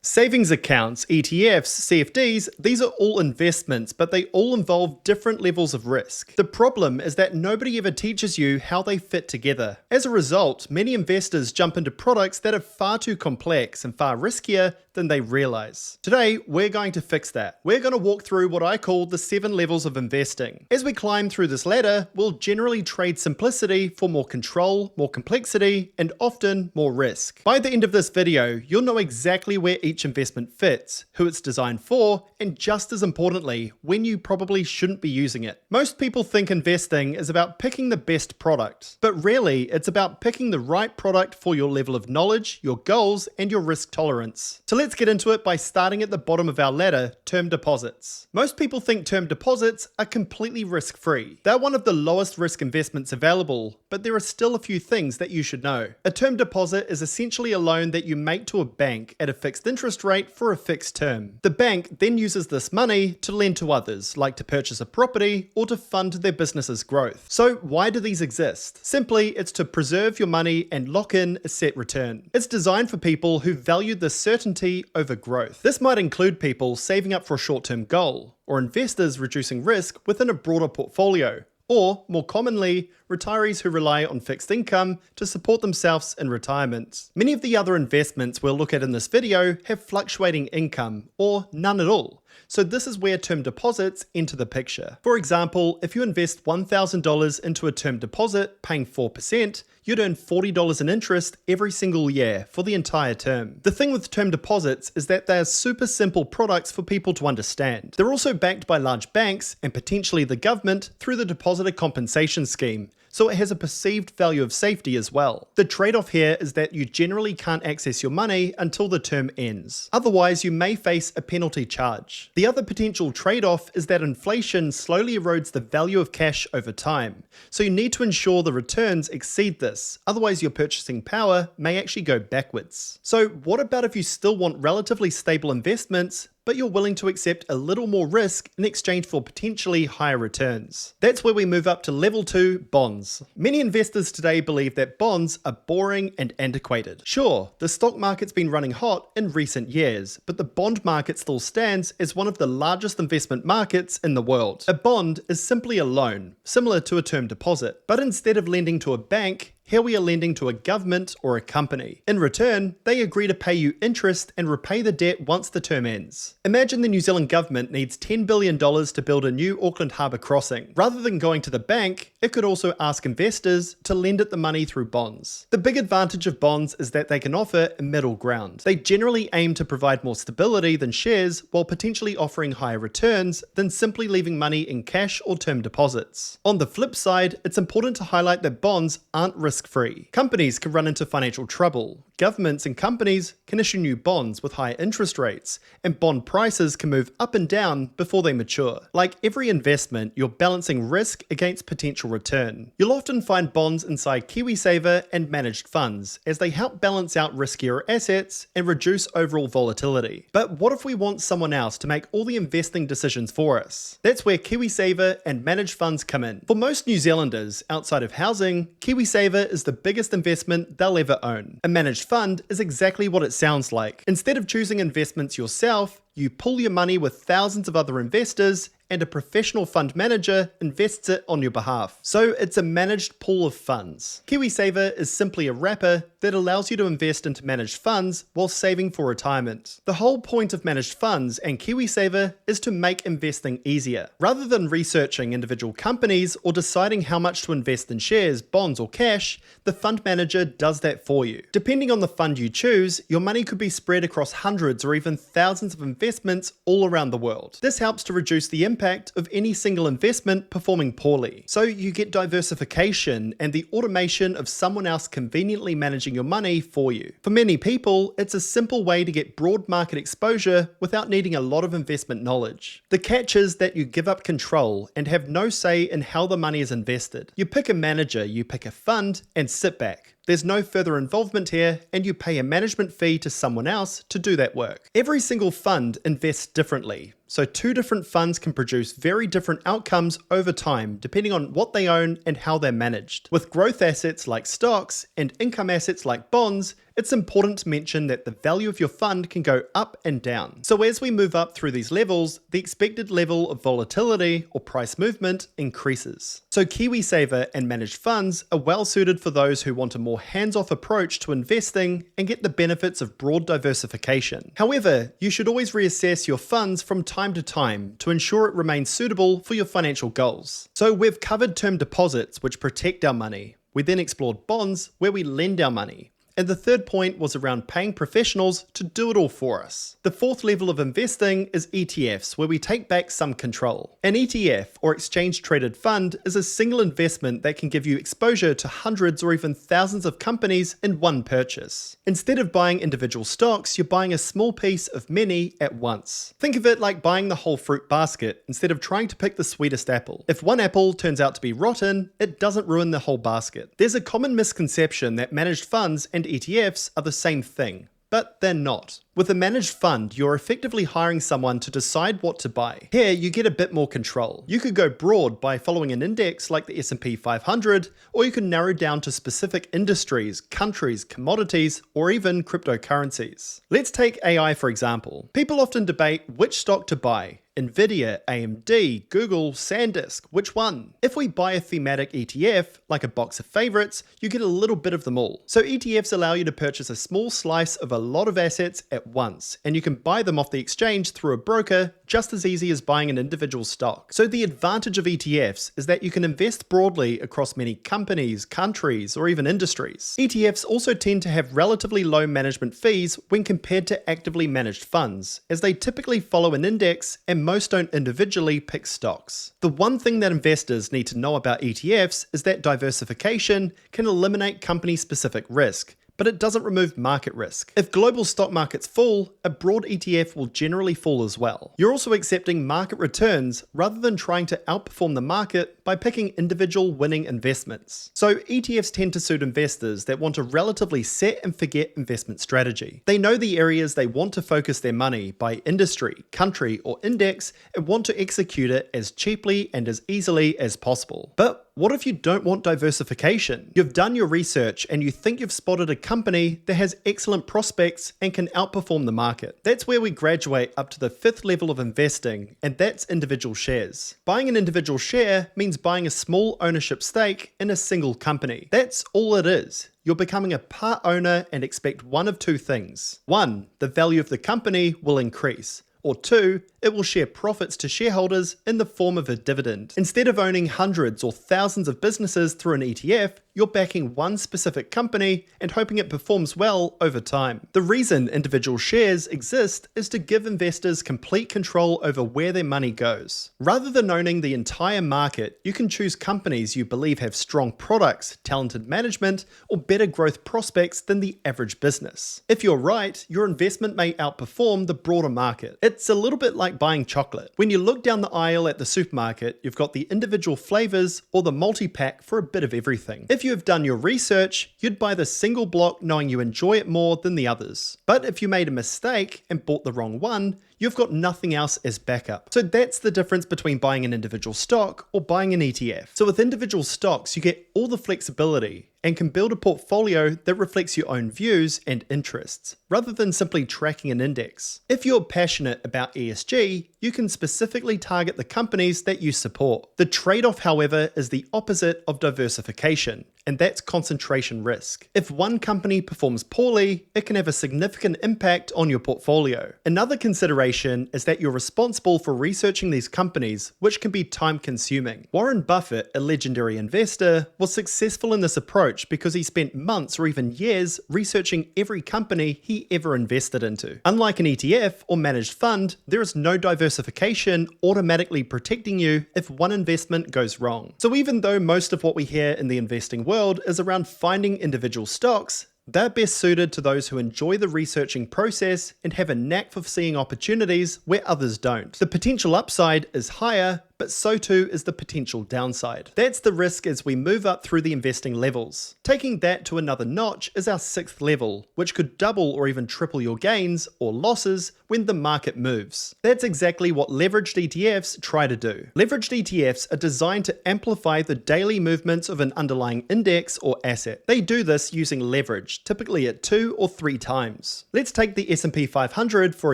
Savings accounts, ETFs, CFDs, these are all investments, but they all involve different levels of risk. The problem is that nobody ever teaches you how they fit together. As a result, many investors jump into products that are far too complex and far riskier than they realize. Today, we're going to fix that. We're going to walk through what I call the 7 levels of investing. As we climb through this ladder, we'll generally trade simplicity for more control, more complexity, and often more risk. By the end of this video, you'll know exactly where each investment fits, who it's designed for, and just as importantly, when you probably shouldn't be using it. Most people think investing is about picking the best product, but really it's about picking the right product for your level of knowledge, your goals, and your risk tolerance. So let's get into it by starting at the bottom of our ladder, term deposits. Most people think term deposits are completely risk-free. They're one of the lowest risk investments available, but there are still a few things that you should know. A term deposit is essentially a loan that you make to a bank at a fixed interest rate for a fixed term. The bank then uses this money to lend to others, like to purchase a property or to fund their business's growth. So why do these exist? Simply, it's to preserve your money and lock in a set return. It's designed for people who value the certainty over growth. This might include people saving up for a short-term goal, or investors reducing risk within a broader portfolio, or, more commonly, retirees who rely on fixed income to support themselves in retirement. Many of the other investments we'll look at in this video have fluctuating income, or none at all. So this is where term deposits enter the picture. For example, if you invest $1,000 into a term deposit paying 4%, you'd earn $40 in interest every single year for the entire term. The thing with term deposits is that they are super simple products for people to understand. They're also backed by large banks and potentially the government through the depositor compensation scheme, so it has a perceived value of safety as well. The trade-off here is that you generally can't access your money until the term ends. Otherwise, you may face a penalty charge. The other potential trade-off is that inflation slowly erodes the value of cash over time, so you need to ensure the returns exceed this, otherwise your purchasing power may actually go backwards. So what about if you still want relatively stable investments, but you're willing to accept a little more risk in exchange for potentially higher returns? That's where we move up to level 2, bonds. Many investors today believe that bonds are boring and antiquated. Sure, the stock market's been running hot in recent years, but the bond market still stands as one of the largest investment markets in the world. A bond is simply a loan, similar to a term deposit, but instead of lending to a bank, here we are lending to a government or a company. In return, they agree to pay you interest and repay the debt once the term ends. Imagine the New Zealand government needs $10 billion to build a new Auckland Harbour crossing. Rather than going to the bank, it could also ask investors to lend it the money through bonds. The big advantage of bonds is that they can offer a middle ground. They generally aim to provide more stability than shares while potentially offering higher returns than simply leaving money in cash or term deposits. On the flip side, it's important to highlight that bonds aren't risk-free. Companies can run into financial trouble. Governments and companies can issue new bonds with high interest rates, and bond prices can move up and down before they mature. Like every investment, you're balancing risk against potential return. You'll often find bonds inside KiwiSaver and managed funds, as they help balance out riskier assets and reduce overall volatility. But what if we want someone else to make all the investing decisions for us? That's where KiwiSaver and managed funds come in. For most New Zealanders, outside of housing, KiwiSaver is the biggest investment they'll ever own. A managed fund is exactly what it sounds like. Instead of choosing investments yourself, you pool your money with thousands of other investors, and a professional fund manager invests it on your behalf. So it's a managed pool of funds. KiwiSaver is simply a wrapper that allows you to invest into managed funds while saving for retirement. The whole point of managed funds and KiwiSaver is to make investing easier. Rather than researching individual companies or deciding how much to invest in shares, bonds, or cash, the fund manager does that for you. Depending on the fund you choose, your money could be spread across hundreds or even thousands of investments all around the world. This helps to reduce the impact of any single investment performing poorly. So you get diversification and the automation of someone else conveniently managing your money for you. For many people, it's a simple way to get broad market exposure without needing a lot of investment knowledge. The catch is that you give up control and have no say in how the money is invested. You pick a manager, you pick a fund, and sit back. There's no further involvement here, and you pay a management fee to someone else to do that work. Every single fund invests differently, so 2 different funds can produce very different outcomes over time depending on what they own and how they're managed. With growth assets like stocks and income assets like bonds, it's important to mention that the value of your fund can go up and down. So as we move up through these levels, the expected level of volatility or price movement increases. So KiwiSaver and managed funds are well suited for those who want a more hands-off approach to investing and get the benefits of broad diversification. However, you should always reassess your funds from time to time to ensure it remains suitable for your financial goals. So we've covered term deposits, which protect our money. We then explored bonds, where we lend our money. And the third point was around paying professionals to do it all for us. The fourth level of investing is ETFs, where we take back some control. An ETF, or exchange traded fund, is a single investment that can give you exposure to hundreds or even thousands of companies in one purchase. Instead of buying individual stocks, you're buying a small piece of many at once. Think of it like buying the whole fruit basket instead of trying to pick the sweetest apple. If one apple turns out to be rotten, it doesn't ruin the whole basket. There's a common misconception that managed funds and ETFs are the same thing, but they're not. With a managed fund, you're effectively hiring someone to decide what to buy. Here, you get a bit more control. You could go broad by following an index like the S&P 500, or you can narrow down to specific industries, countries, commodities, or even cryptocurrencies. Let's take AI for example. People often debate which stock to buy. Nvidia, AMD, Google, SanDisk, which one? If we buy a thematic ETF, like a box of favorites, you get a little bit of them all. So ETFs allow you to purchase a small slice of a lot of assets at once, and you can buy them off the exchange through a broker just as easy as buying an individual stock. So the advantage of ETFs is that you can invest broadly across many companies, countries, or even industries. ETFs also tend to have relatively low management fees when compared to actively managed funds, as they typically follow an index and most don't individually pick stocks. The one thing that investors need to know about ETFs is that diversification can eliminate company-specific risk, but it doesn't remove market risk. If global stock markets fall, a broad ETF will generally fall as well. You're also accepting market returns rather than trying to outperform the market by picking individual winning investments. So ETFs tend to suit investors that want a relatively set and forget investment strategy. They know the areas they want to focus their money by industry, country, or index and want to execute it as cheaply and as easily as possible. But what if you don't want diversification? You've done your research and you think you've spotted a company that has excellent prospects and can outperform the market. That's where we graduate up to the fifth level of investing, and that's individual shares. Buying an individual share means buying a small ownership stake in a single company. That's all it is. You're becoming a part owner and expect one of two things. One, the value of the company will increase. Or two, it will share profits to shareholders in the form of a dividend. Instead of owning hundreds or thousands of businesses through an ETF, you're backing one specific company and hoping it performs well over time. The reason individual shares exist is to give investors complete control over where their money goes. Rather than owning the entire market, you can choose companies you believe have strong products, talented management, or better growth prospects than the average business. If you're right, your investment may outperform the broader market. It's a little bit like buying chocolate. When you look down the aisle at the supermarket, you've got the individual flavors or the multi-pack for a bit of everything. If you have done your research, you'd buy the single block knowing you enjoy it more than the others. But if you made a mistake and bought the wrong one, you've got nothing else as backup. So that's the difference between buying an individual stock or buying an ETF. So with individual stocks, you get all the flexibility and can build a portfolio that reflects your own views and interests, rather than simply tracking an index. If you're passionate about ESG, you can specifically target the companies that you support. The trade-off, however, is the opposite of diversification, and that's concentration risk. If one company performs poorly, it can have a significant impact on your portfolio. Another consideration is that you're responsible for researching these companies, which can be time-consuming. Warren Buffett, a legendary investor, was successful in this approach because he spent months or even years researching every company he ever invested into. Unlike an ETF or managed fund, there is no diversification automatically protecting you if one investment goes wrong. So even though most of what we hear in the investing world is around finding individual stocks, they're best suited to those who enjoy the researching process and have a knack for seeing opportunities where others don't. The potential upside is higher, but so too is the potential downside. That's the risk as we move up through the investing levels. Taking that to another notch is our 6th level, which could double or even triple your gains or losses when the market moves. That's exactly what leveraged ETFs try to do. Leveraged ETFs are designed to amplify the daily movements of an underlying index or asset. They do this using leverage, typically at 2 or 3 times. Let's take the S&P 500 for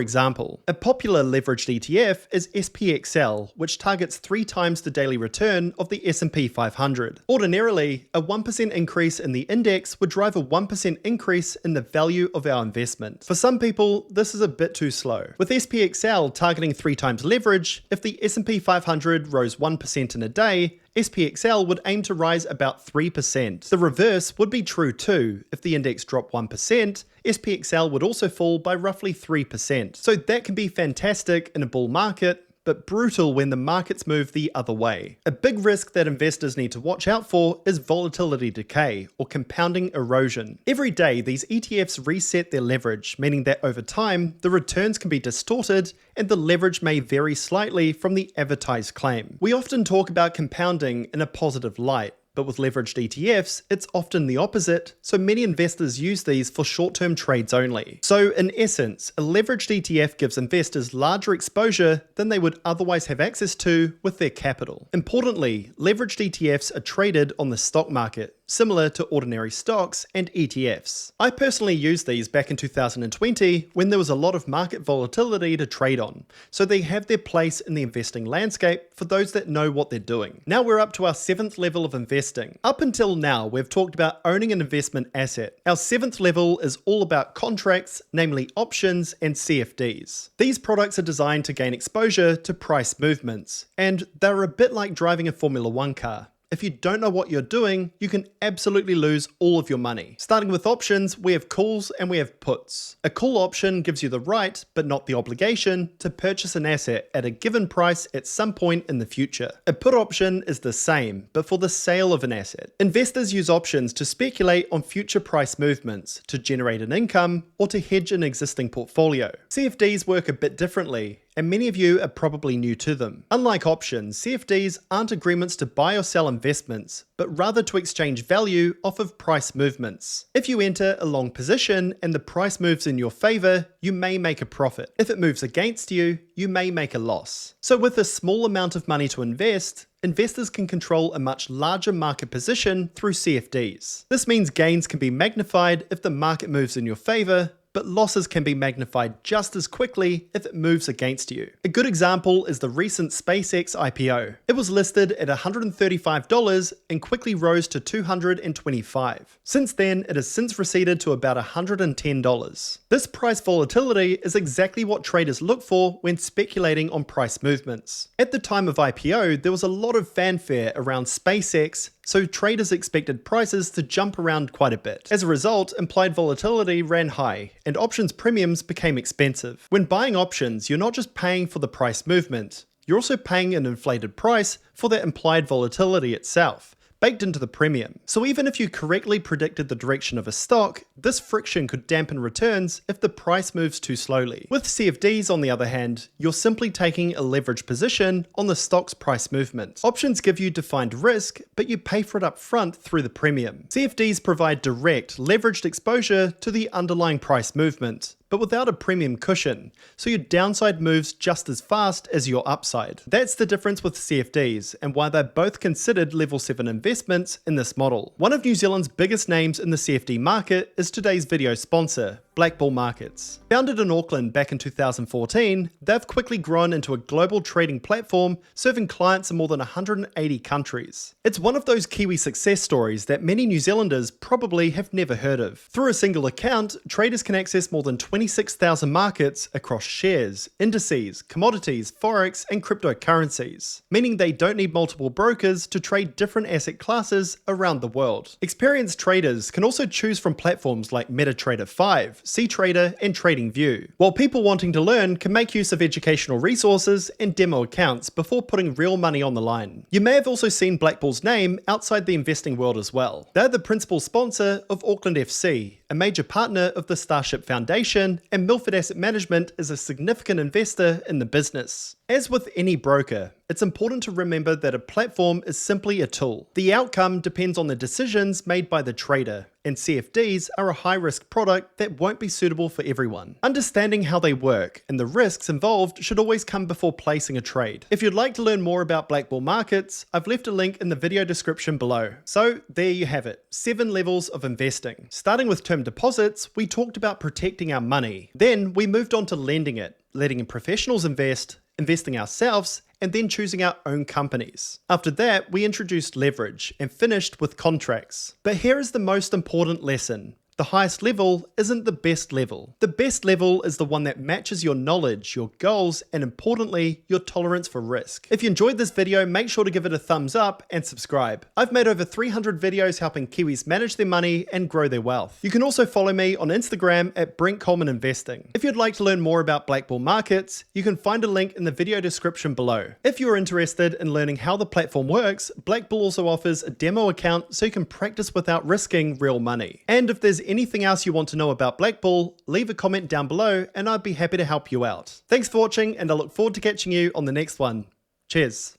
example. A popular leveraged ETF is SPXL, which targets 3 times the daily return of the S&P 500. Ordinarily, a 1% increase in the index would drive a 1% increase in the value of our investment. For some people, this is a bit too slow. With SPXL targeting 3 times leverage, if the S&P 500 rose 1% in a day, SPXL would aim to rise about 3%. The reverse would be true too. If the index dropped 1%, SPXL would also fall by roughly 3%. So that can be fantastic in a bull market, but brutal when the markets move the other way. A big risk that investors need to watch out for is volatility decay, or compounding erosion. Every day, these ETFs reset their leverage, meaning that over time, the returns can be distorted and the leverage may vary slightly from the advertised claim. We often talk about compounding in a positive light, but with leveraged ETFs, it's often the opposite, so many investors use these for short-term trades only. So in essence, a leveraged ETF gives investors larger exposure than they would otherwise have access to with their capital. Importantly, leveraged ETFs are traded on the stock market, similar to ordinary stocks and ETFs. I personally used these back in 2020 when there was a lot of market volatility to trade on, so they have their place in the investing landscape for those that know what they're doing. Now we're up to our 7th level of investing. Up until now, we've talked about owning an investment asset. Our 7th level is all about contracts, namely options and CFDs. These products are designed to gain exposure to price movements, and they're a bit like driving a Formula 1 car. If you don't know what you're doing, you can absolutely lose all of your money. Starting with options, we have calls and we have puts. A call option gives you the right, but not the obligation, to purchase an asset at a given price at some point in the future. A put option is the same, but for the sale of an asset. Investors use options to speculate on future price movements, to generate an income, or to hedge an existing portfolio. CFDs work a bit differently, and many of you are probably new to them. Unlike options, CFDs aren't agreements to buy or sell investments, but rather to exchange value off of price movements. If you enter a long position and the price moves in your favor, you may make a profit. If it moves against you, you may make a loss. So with a small amount of money to invest, investors can control a much larger market position through CFDs. This means gains can be magnified if the market moves in your favor, but losses can be magnified just as quickly if it moves against you. A good example is the recent SpaceX IPO. It was listed at $135 and quickly rose to $225. Since then, it has since receded to about $110. This price volatility is exactly what traders look for when speculating on price movements. At the time of IPO, there was a lot of fanfare around SpaceX, so traders expected prices to jump around quite a bit. As a result, implied volatility ran high, and options premiums became expensive. When buying options, you're not just paying for the price movement, you're also paying an inflated price for that implied volatility itself, baked into the premium. So even if you correctly predicted the direction of a stock, this friction could dampen returns if the price moves too slowly. With CFDs, on the other hand, you're simply taking a leveraged position on the stock's price movement. Options give you defined risk, but you pay for it up front through the premium. CFDs provide direct, leveraged exposure to the underlying price movement, but without a premium cushion, so your downside moves just as fast as your upside. That's the difference with CFDs, and why they're both considered level 7 investments in this model. One of New Zealand's biggest names in the CFD market is today's video sponsor, BlackBull Markets. Founded in Auckland back in 2014, they've quickly grown into a global trading platform serving clients in more than 180 countries. It's one of those Kiwi success stories that many New Zealanders probably have never heard of. Through a single account, traders can access more than 26,000 markets across shares, indices, commodities, forex, and cryptocurrencies, meaning they don't need multiple brokers to trade different asset classes around the world. Experienced traders can also choose from platforms like MetaTrader 5, cTrader, and TradingView, while people wanting to learn can make use of educational resources and demo accounts before putting real money on the line. You may have also seen BlackBull's name outside the investing world as well. They're the principal sponsor of Auckland FC, a major partner of the Starship Foundation, and Milford Asset Management is a significant investor in the business. As with any broker, it's important to remember that a platform is simply a tool. The outcome depends on the decisions made by the trader, and CFDs are a high-risk product that won't be suitable for everyone. Understanding how they work and the risks involved should always come before placing a trade. If you'd like to learn more about BlackBull Markets, I've left a link in the video description below. So there you have it, 7 levels of investing. Starting with term deposits, we talked about protecting our money. Then we moved on to lending it, letting professionals invest, investing ourselves, and then choosing our own companies. After that, we introduced leverage and finished with contracts. But here is the most important lesson. The highest level isn't the best level. The best level is the one that matches your knowledge, your goals, and importantly, your tolerance for risk. If you enjoyed this video, make sure to give it a thumbs up and subscribe. I've made over 300 videos helping Kiwis manage their money and grow their wealth. You can also follow me on Instagram at Brent Coleman Investing. If you'd like to learn more about BlackBull Markets, you can find a link in the video description below. If you're interested in learning how the platform works, BlackBull also offers a demo account so you can practice without risking real money. And if there's anything else you want to know about BlackBull, leave a comment down below and I'd be happy to help you out. Thanks for watching, and I look forward to catching you on the next one. Cheers.